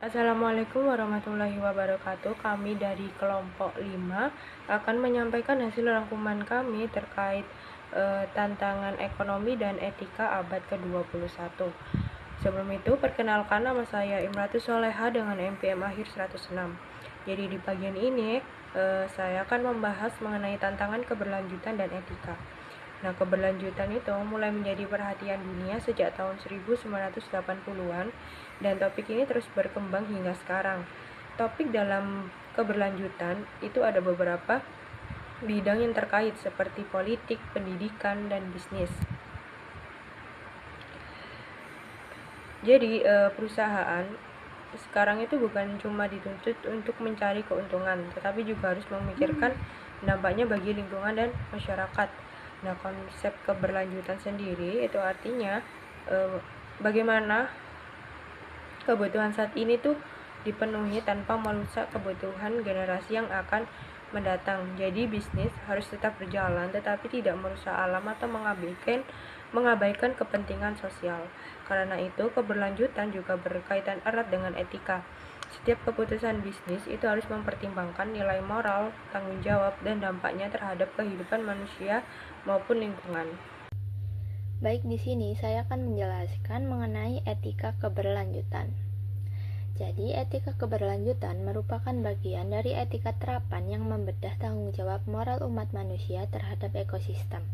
Assalamualaikum warahmatullahi wabarakatuh. Kami dari kelompok 5 akan menyampaikan hasil rangkuman kami terkait tantangan ekonomi dan etika abad ke-21. Sebelum itu, perkenalkan, nama saya Imratus Soleha dengan MPM akhir 106. Jadi di bagian ini saya akan membahas mengenai tantangan keberlanjutan dan etika. Nah, keberlanjutan itu mulai menjadi perhatian dunia sejak tahun 1980-an dan topik ini terus berkembang hingga sekarang. Topik dalam keberlanjutan itu ada beberapa bidang yang terkait seperti politik, pendidikan, dan bisnis. Jadi, perusahaan sekarang itu bukan cuma dituntut untuk mencari keuntungan, tetapi juga harus memikirkan dampaknya bagi lingkungan dan masyarakat. Nah, konsep keberlanjutan sendiri itu artinya bagaimana kebutuhan saat ini tuh dipenuhi tanpa merusak kebutuhan generasi yang akan mendatang. Jadi bisnis harus tetap berjalan tetapi tidak merusak alam atau mengabaikan kepentingan sosial. Karena itu keberlanjutan juga berkaitan erat dengan etika. Setiap keputusan bisnis itu harus mempertimbangkan nilai moral, tanggung jawab, dan dampaknya terhadap kehidupan manusia maupun lingkungan. Baik, di sini saya akan menjelaskan mengenai etika keberlanjutan. Jadi, etika keberlanjutan merupakan bagian dari etika terapan yang membedah tanggung jawab moral umat manusia terhadap ekosistem,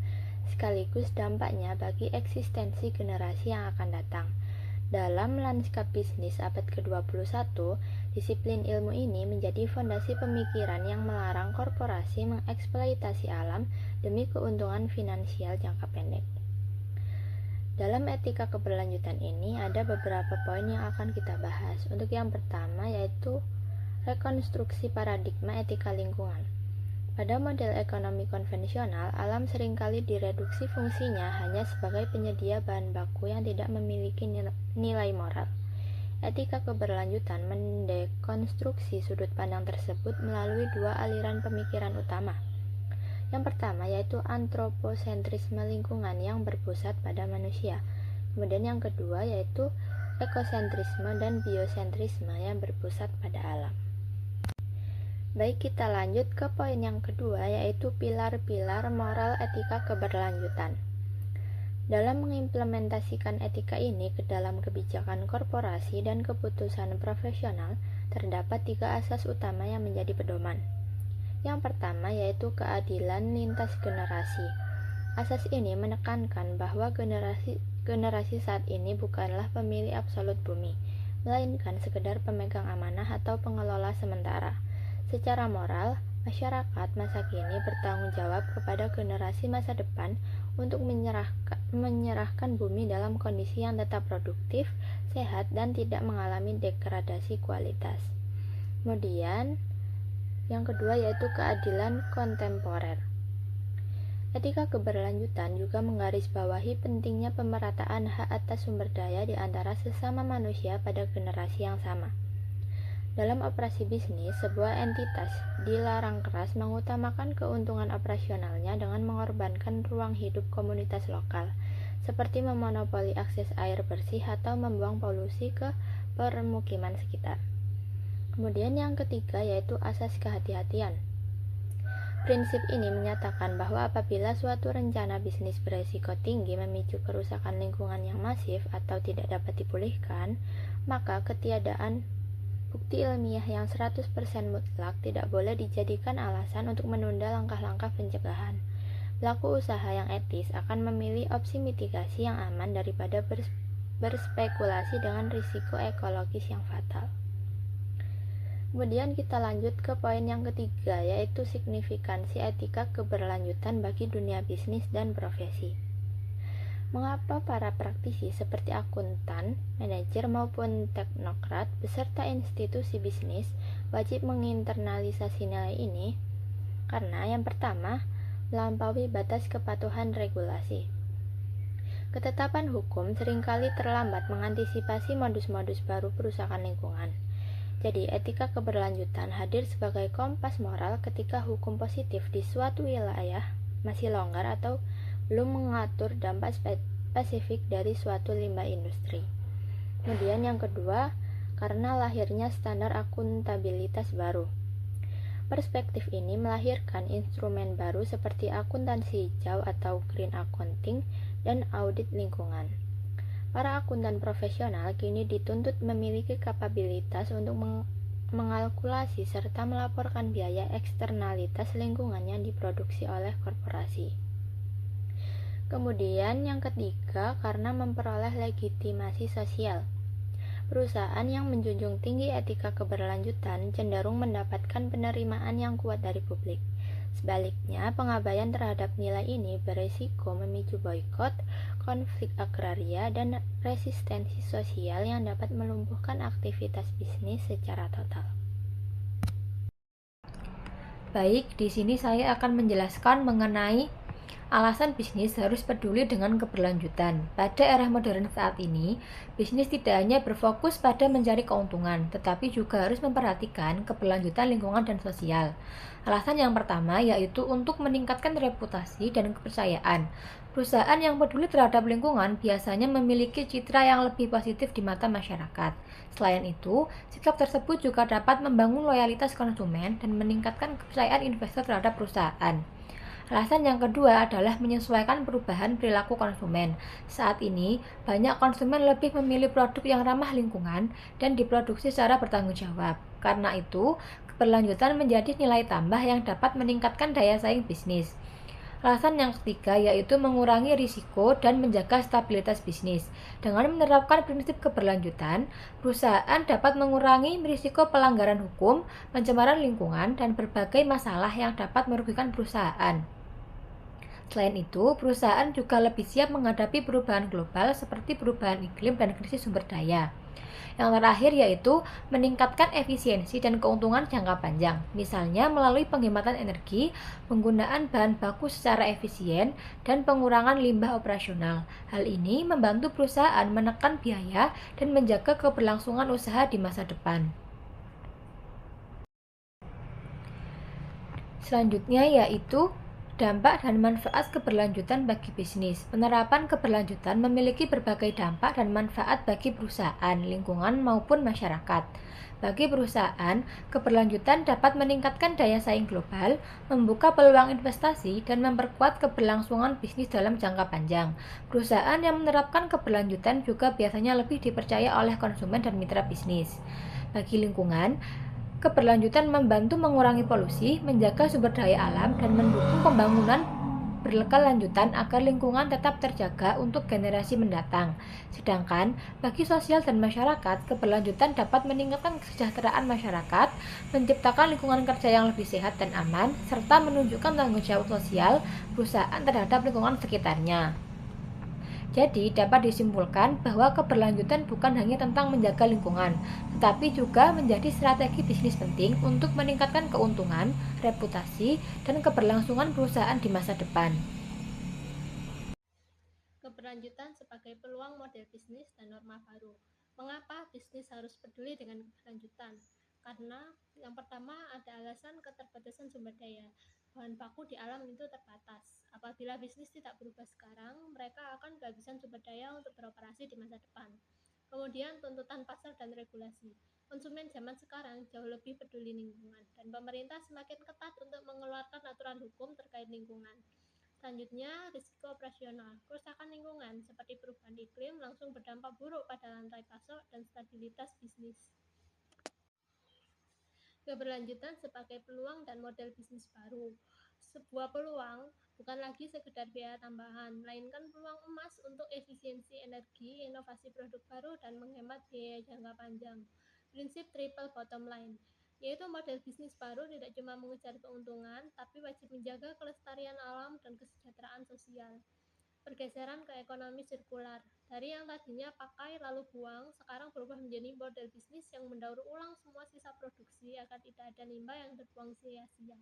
sekaligus dampaknya bagi eksistensi generasi yang akan datang. Dalam lanskap bisnis abad ke-21, disiplin ilmu ini menjadi fondasi pemikiran yang melarang korporasi mengeksploitasi alam demi keuntungan finansial jangka pendek. Dalam etika keberlanjutan ini ada beberapa poin yang akan kita bahas. Untuk yang pertama yaitu rekonstruksi paradigma etika lingkungan. Pada model ekonomi konvensional, alam seringkali direduksi fungsinya hanya sebagai penyedia bahan baku yang tidak memiliki nilai moral. Etika keberlanjutan mendekonstruksi sudut pandang tersebut melalui dua aliran pemikiran utama. Yang pertama yaitu antroposentrisme lingkungan yang berpusat pada manusia. Kemudian yang kedua yaitu ekosentrisme dan biosentrisme yang berpusat pada alam. Baik, kita lanjut ke poin yang kedua yaitu pilar-pilar moral etika keberlanjutan. Dalam mengimplementasikan etika ini ke dalam kebijakan korporasi dan keputusan profesional, terdapat 3 asas utama yang menjadi pedoman. Yang pertama yaitu keadilan lintas generasi. Asas ini menekankan bahwa generasi saat ini bukanlah pemilik absolut bumi, melainkan sekedar pemegang amanah atau pengelola sementara. Secara moral, masyarakat masa kini bertanggung jawab kepada generasi masa depan untuk menyerahkan bumi dalam kondisi yang tetap produktif, sehat, dan tidak mengalami degradasi kualitas. Kemudian, yang kedua yaitu keadilan kontemporer. Etika keberlanjutan juga menggarisbawahi pentingnya pemerataan hak atas sumber daya di antara sesama manusia pada generasi yang sama. Dalam operasi bisnis, sebuah entitas dilarang keras mengutamakan keuntungan operasionalnya dengan mengorbankan ruang hidup komunitas lokal, seperti memonopoli akses air bersih atau membuang polusi ke permukiman sekitar. Kemudian yang ketiga yaitu asas kehati-hatian. Prinsip ini menyatakan bahwa apabila suatu rencana bisnis beresiko tinggi memicu kerusakan lingkungan yang masif atau tidak dapat dipulihkan, maka ketiadaan bukti ilmiah yang 100% mutlak tidak boleh dijadikan alasan untuk menunda langkah-langkah pencegahan. Pelaku usaha yang etis akan memilih opsi mitigasi yang aman daripada berspekulasi dengan risiko ekologis yang fatal. Kemudian kita lanjut ke poin yang ketiga yaitu signifikansi etika keberlanjutan bagi dunia bisnis dan profesi. Mengapa para praktisi seperti akuntan, manajer maupun teknokrat beserta institusi bisnis wajib menginternalisasi nilai ini? Karena yang pertama, melampaui batas kepatuhan regulasi. Ketetapan hukum seringkali terlambat mengantisipasi modus-modus baru perusakan lingkungan. Jadi, etika keberlanjutan hadir sebagai kompas moral ketika hukum positif di suatu wilayah masih longgar atau belum mengatur dampak spesifik dari suatu limbah industri. Kemudian yang kedua, karena lahirnya standar akuntabilitas baru. Perspektif ini melahirkan instrumen baru seperti akuntansi hijau atau green accounting dan audit lingkungan. Para akuntan profesional kini dituntut memiliki kapabilitas untuk mengalkulasi serta melaporkan biaya eksternalitas lingkungan yang diproduksi oleh korporasi. Kemudian yang ketiga, karena memperoleh legitimasi sosial. Perusahaan yang menjunjung tinggi etika keberlanjutan cenderung mendapatkan penerimaan yang kuat dari publik. Sebaliknya, pengabaian terhadap nilai ini beresiko memicu boikot, konflik agraria, dan resistensi sosial yang dapat melumpuhkan aktivitas bisnis secara total. Baik, di sini saya akan menjelaskan mengenai alasan bisnis harus peduli dengan keberlanjutan. Pada era modern saat ini, bisnis tidak hanya berfokus pada mencari keuntungan, tetapi juga harus memperhatikan keberlanjutan lingkungan dan sosial. Alasan yang pertama yaitu untuk meningkatkan reputasi dan kepercayaan. Perusahaan yang peduli terhadap lingkungan biasanya memiliki citra yang lebih positif di mata masyarakat. Selain itu, sikap tersebut juga dapat membangun loyalitas konsumen dan meningkatkan kepercayaan investor terhadap perusahaan. Alasan yang kedua adalah menyesuaikan perubahan perilaku konsumen. Saat ini, banyak konsumen lebih memilih produk yang ramah lingkungan dan diproduksi secara bertanggung jawab. Karena itu, keberlanjutan menjadi nilai tambah yang dapat meningkatkan daya saing bisnis. Alasan yang ketiga yaitu mengurangi risiko dan menjaga stabilitas bisnis. Dengan menerapkan prinsip keberlanjutan, perusahaan dapat mengurangi risiko pelanggaran hukum, pencemaran lingkungan, dan berbagai masalah yang dapat merugikan perusahaan. Selain itu, perusahaan juga lebih siap menghadapi perubahan global seperti perubahan iklim dan krisis sumber daya. Yang terakhir yaitu meningkatkan efisiensi dan keuntungan jangka panjang, misalnya melalui penghematan energi, penggunaan bahan baku secara efisien, dan pengurangan limbah operasional. Hal ini membantu perusahaan menekan biaya dan menjaga keberlangsungan usaha di masa depan. Selanjutnya yaitu dampak dan manfaat keberlanjutan bagi bisnis. Penerapan keberlanjutan memiliki berbagai dampak dan manfaat bagi perusahaan, lingkungan, maupun masyarakat. Bagi perusahaan, keberlanjutan dapat meningkatkan daya saing global, membuka peluang investasi, dan memperkuat keberlangsungan bisnis dalam jangka panjang. Perusahaan yang menerapkan keberlanjutan juga biasanya lebih dipercaya oleh konsumen dan mitra bisnis. Bagi lingkungan, keberlanjutan membantu mengurangi polusi, menjaga sumber daya alam, dan mendukung pembangunan berkelanjutan agar lingkungan tetap terjaga untuk generasi mendatang. Sedangkan, bagi sosial dan masyarakat, keberlanjutan dapat meningkatkan kesejahteraan masyarakat, menciptakan lingkungan kerja yang lebih sehat dan aman, serta menunjukkan tanggung jawab sosial perusahaan terhadap lingkungan sekitarnya. Jadi, dapat disimpulkan bahwa keberlanjutan bukan hanya tentang menjaga lingkungan, tetapi juga menjadi strategi bisnis penting untuk meningkatkan keuntungan, reputasi, dan keberlangsungan perusahaan di masa depan. Keberlanjutan sebagai peluang model bisnis dan norma baru. Mengapa bisnis harus peduli dengan keberlanjutan? Karena yang pertama ada alasan keterbatasan sumber daya. Bahan baku di alam itu terbatas. Apabila bisnis tidak berubah sekarang, mereka akan kehabisan sumber daya untuk beroperasi di masa depan. Kemudian tuntutan pasar dan regulasi. Konsumen zaman sekarang jauh lebih peduli lingkungan dan pemerintah semakin ketat untuk mengeluarkan aturan hukum terkait lingkungan. Selanjutnya, risiko operasional. Kerusakan lingkungan seperti perubahan iklim langsung berdampak buruk pada rantai pasok dan stabilitas bisnis. Keberlanjutan sebagai peluang dan model bisnis baru. Sebuah peluang bukan lagi sekedar biaya tambahan, melainkan peluang emas untuk efisiensi energi, inovasi produk baru, dan menghemat biaya jangka panjang. Prinsip triple bottom line, yaitu model bisnis baru tidak cuma mengejar keuntungan, tapi wajib menjaga kelestarian alam dan kesejahteraan sosial. Pergeseran ke ekonomi sirkular. Dari yang tadinya pakai lalu buang, sekarang berubah menjadi model bisnis yang mendaur ulang semua sisa produksi agar tidak ada limbah yang terbuang sia-sia.